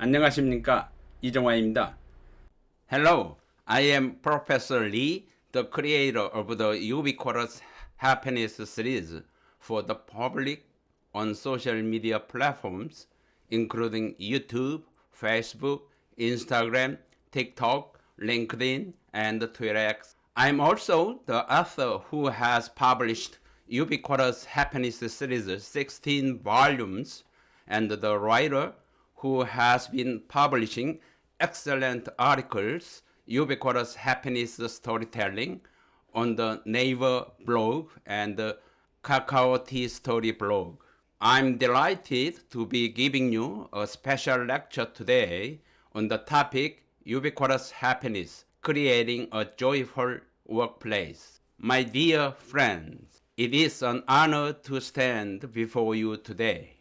안녕하십니까, 이정화입니다. Hello, I am Professor Lee, the creator of the Ubiquitous Happiness Series for the public on social media platforms, including YouTube, Facebook, Instagram, TikTok, LinkedIn, and Twitter X. I'm also the author who has published Ubiquitous Happiness Series 16 volumes and the writer who has been publishing excellent articles, Ubiquitous Happiness Storytelling, on the Naver blog and the Kakao Tea Story blog. I'm delighted to be giving you a special lecture today on the topic Ubiquitous Happiness, Creating a Joyful Workplace. My dear friends, it is an honor to stand before you today.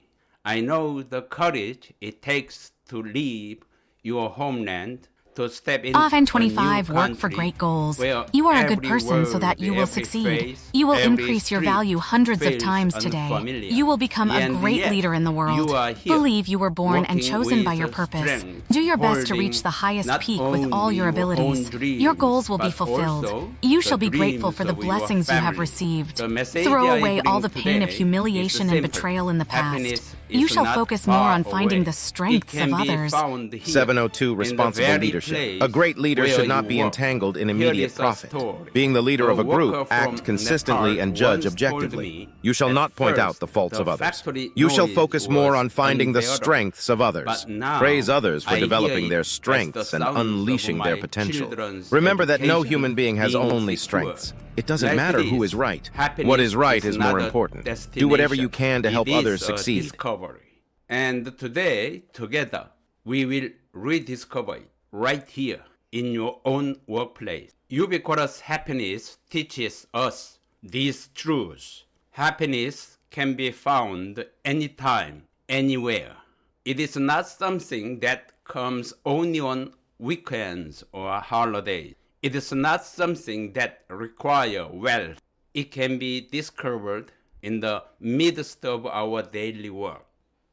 I know the courage it takes to leave your homeland, to step into Off a N25 new work for country great goals. where You are a good every person so word, that you will every succeed. phrase, You will every increase your street value hundreds of feels times today. unfamiliar. You will become a And great yet, leader in the world. you are here, Believe you were born and working chosen by with your purpose. strength, Do your best to holding reach the highest not peak with all only your your abilities. own dreams, Your goals will be but fulfilled. also You the shall be grateful for the dreams of your blessings you have family. received. The message Throw I away bring all the pain of today humiliation is and simple. betrayal in the Happiness past. is You shall not focus more far on finding away. the strengths It can of be others. found here, 702 in the Responsible very Leadership. place A great leader where should not you be work. entangled in Here immediate is a profit. story. Being the leader of a worker group, from act consistently Nepal and judge once told objectively. me You shall at not point out first the faults the of others. factory You shall noise focus more was on finding the unbearable. strengths of others. But now Praise others for I hear developing it their as the strengths and sounds of unleashing my their potential. children's Remember that no education human being has being only secure. strengths. It doesn't Like matter who this, is right. happiness What is right is is more not a important. Do whatever you can to destination. help It is others a succeed. Discovery. And today, together, we will rediscover it right here in your own workplace. Ubiquitous happiness teaches us these truths. Happiness can be found anytime, anywhere. It is not something that comes only on weekends or holidays. It is not something that requires wealth. It can be discovered in the midst of our daily work.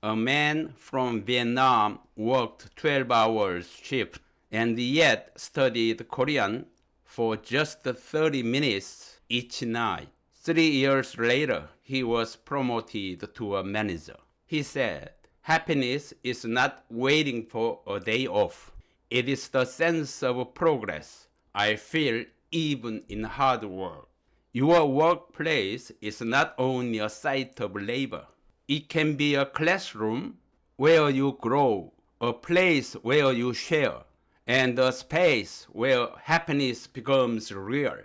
A man from Vietnam worked 12 hours shift and yet studied Korean for just 30 minutes each night. 3 years later, he was promoted to a manager. He said, happiness is not waiting for a day off. It is the sense of progress I feel even in hard work. Your workplace is not only a site of labor. It can be a classroom where you grow, a place where you share, and a space where happiness becomes real.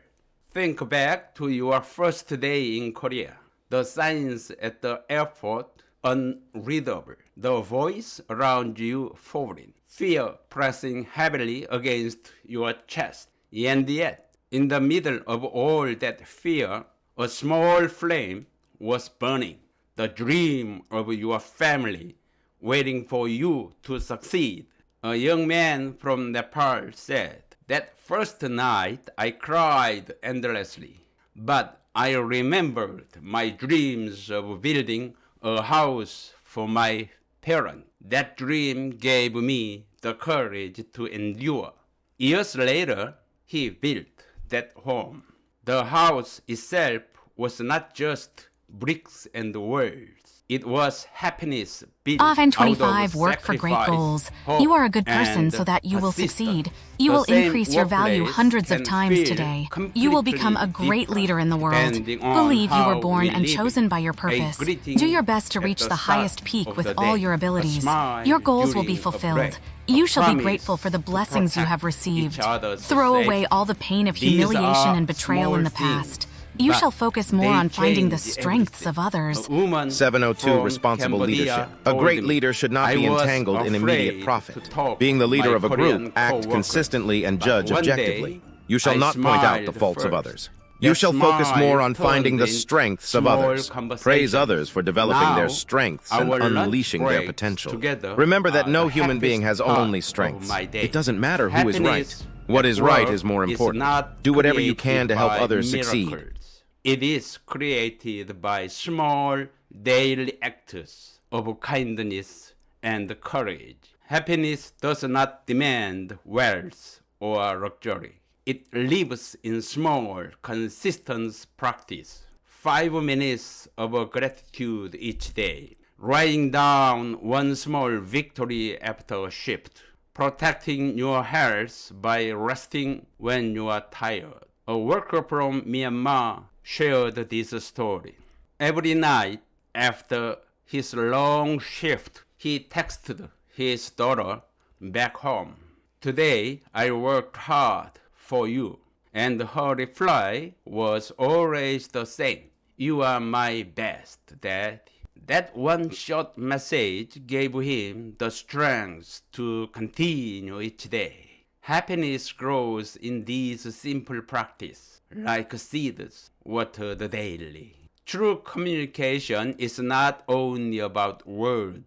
Think back to your first day in Korea. The signs at the airport unreadable. The voice around you falling. Fear pressing heavily against your chest. And yet, in the middle of all that fear, a small flame was burning. The dream of your family waiting for you to succeed. A young man from Nepal said, that first night I cried endlessly, but I remembered my dreams of building a house for my parents. That dream gave me the courage to endure. Years later, he built that home. The house itself was not just bricks and walls. It was happiness built Off out N25 of work for great sacrifice, goals. hope, You are a good person and so that you will persistence. succeed. You The will same increase your value workplace hundreds of can times feel today. You will become a completely great leader in the world. depending on Believe you were how born we and live chosen it. by your A purpose. greeting Do your best to at reach the the highest start peak of with the all day. your A abilities. smile Your goals will be during a fulfilled. break. You A shall be promise grateful for the to blessings you have protect received. each other's Throw safety. away all the pain of These humiliation are and betrayal in the small past. things, You but shall focus more they on finding the change strengths everything. of others. A woman 702 from Responsible Cambodia Leadership. A told great me, leader should not "I be was entangled in afraid immediate to profit. talk Being the to leader my of a Korean group, act co-workers. consistently and But judge one objectively. day, You shall I not point out the smiled faults of first. others. You That shall focus more smile on finding the turned into strengths of small others. conversations. Praise others for developing Now, their strengths and our lunch unleashing their breaks potential. together Remember that are no the human being has happiest part only of strengths. my day. It doesn't matter who is right. Happiness What at is right work is more important. not Do whatever you created can to help by others succeed. miracles. It is created by small daily acts of kindness and courage. Happiness does not demand wealth or luxury. It lives in small, consistent practice. 5 minutes of gratitude each day. Writing down one small victory after a shift. Protecting your health by resting when you are tired. A worker from Myanmar shared this story. Every night after his long shift, he texted his daughter back home. Today I worked hard for you. And her reply was always the same. You are my best, Dad. That one short message gave him the strength to continue each day. Happiness grows in these simple practices, like seeds watered daily. True communication is not only about words.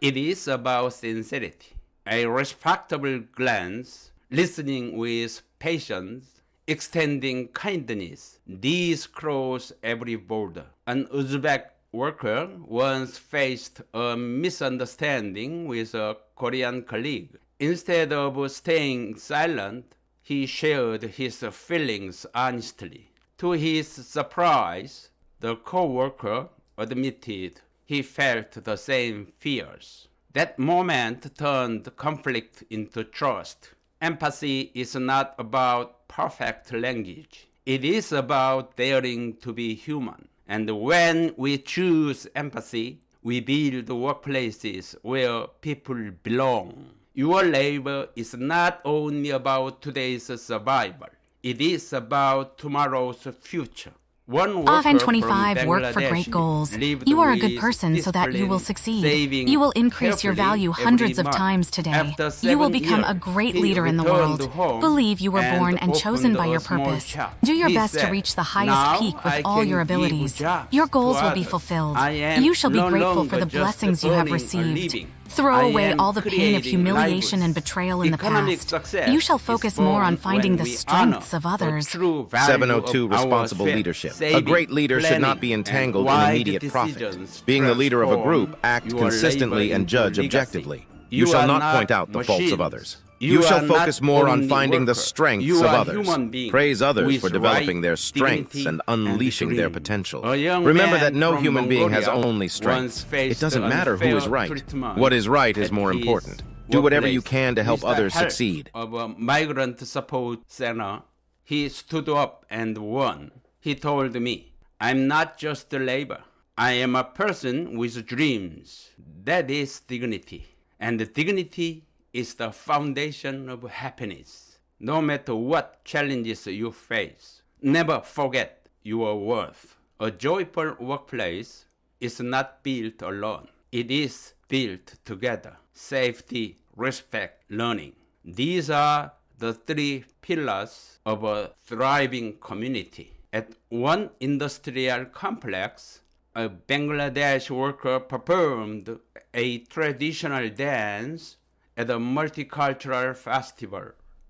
It is about sincerity, a respectable glance, listening with patience, extending kindness. These cross every border. An Uzbek worker once faced a misunderstanding with a Korean colleague. Instead of staying silent, he shared his feelings honestly. To his surprise, the co-worker admitted he felt the same fears. That moment turned conflict into trust. Empathy is not about perfect language. It is about daring to be human. And when we choose empathy, we build workplaces where people belong. Your labor is not only about today's survival. It is about tomorrow's future. One Often worker 25 from work for great Bangladesh goals. lived You are a good with person so that you will discipline, succeed. saving You will increase your carefully value every hundreds of month. times today. After You will 7 become years, a great he leader in the returned world. home Believe you were born and chosen opened by your a small purpose. shop. Do your He best to said, reach the highest "Now peak with I all can your give abilities. jobs Your goals to will be others. fulfilled. I am You shall be no grateful for longer the just blessings you have earning a received. living. Throw I away am all the pain of creating humiliation and livelihoods. betrayal in the Economic past. success You shall is focus more on born finding when the we strengths honor of the others. true value 702 of our Responsible faith, Leadership. A saving, great leader should not be planning, entangled and in wise immediate profit. decisions Being the leader of a group, transform act your consistently labor and into judge legacy. objectively. You shall are not point out the faults of machines. others. You shall are focus not more on only finding the worker. strengths You of are others. human being Praise others with for developing right, their strengths dignity, and unleashing their dream. potential. A young Remember man that no from human being has Mongolia only once strengths. It faced doesn't matter who is unfair right. treatment What is right is at more his important. Do whatever you workplace. can to help With the others help succeed. of a migrant support center, he stood up and won. He told me, I'm not just a labor. I am a person with dreams. That is dignity. And dignity is the foundation of happiness. No matter what challenges you face, never forget your worth. A joyful workplace is not built alone. It is built together. Safety, respect, learning. These are the 3 pillars of a thriving community. At one industrial complex, a Bangladesh worker performed a traditional dance at a multicultural festival.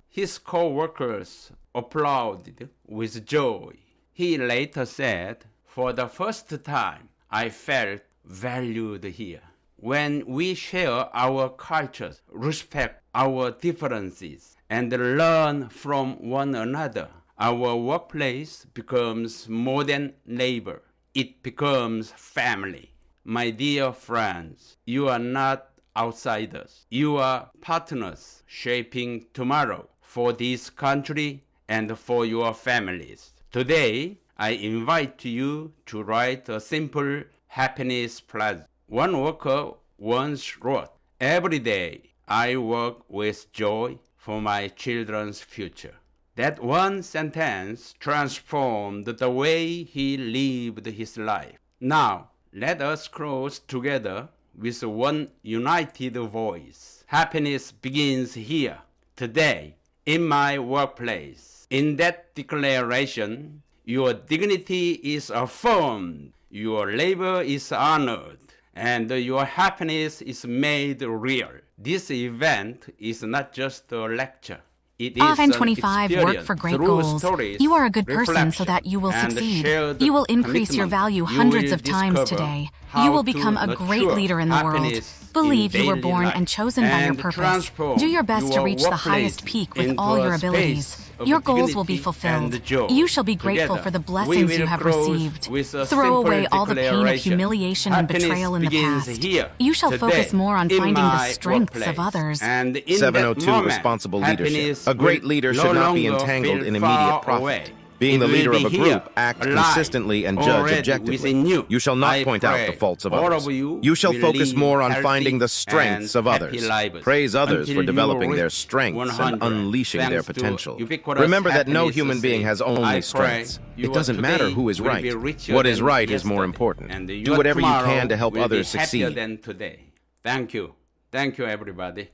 His co-workers applauded with joy. He later said, for the first time, I felt valued here. When we share our cultures, respect our differences, and learn from one another, our workplace becomes more than labor. It becomes family. My dear friends, you are not outsiders. You are partners shaping tomorrow for this country and for your families. Today, I invite you to write a simple happiness pledge. One worker once wrote, every day I work with joy for my children's future. That one sentence transformed the way he lived his life. Now, let us close together with one united voice. Happiness begins here, today, in my workplace. In that declaration, your dignity is affirmed, your labor is honored, and your happiness is made real. This event is not just a lecture. It Off is and an 25 work experience for great through goals. stories, You are a good person so reflection, that you will and succeed. shared You will increase your commitment. value You hundreds will of times discover today. how You will to become a great nurture leader in the world. happiness Believe in you were daily born life and chosen by your and purpose. transform Do your best to your reach the workplace highest peak with into all your a abilities. space of Your goals will be dignity fulfilled. and joy. You shall be grateful Together, for the we blessings will you have close received. with a Throw simple away all the pain of declaration. humiliation and Happiness betrayal in the begins past. here, You shall today, focus more on in finding the my strengths of workplace. others. And in 702 that moment, Responsible Leadership. happiness A great will leader no should not be longer entangled feel in far immediate profit. away. Being the It will leader of be a here, group, act alive, consistently and judge already objectively. within you. You shall not I point out pray the faults of all others. of you You shall will focus live more on healthy finding the strengths and of happy others. lives Praise others until for you developing their reach strengths 100. and unleashing their Thanks to potential. Ubiquitous Remember that no Happiness human being Series. has I only pray strengths. you It doesn't matter today who is will right. be richer What is than right is more yesterday, important. and Do your whatever you tomorrow can to help will be others happier succeed. than today. Thank you. Thank you, everybody.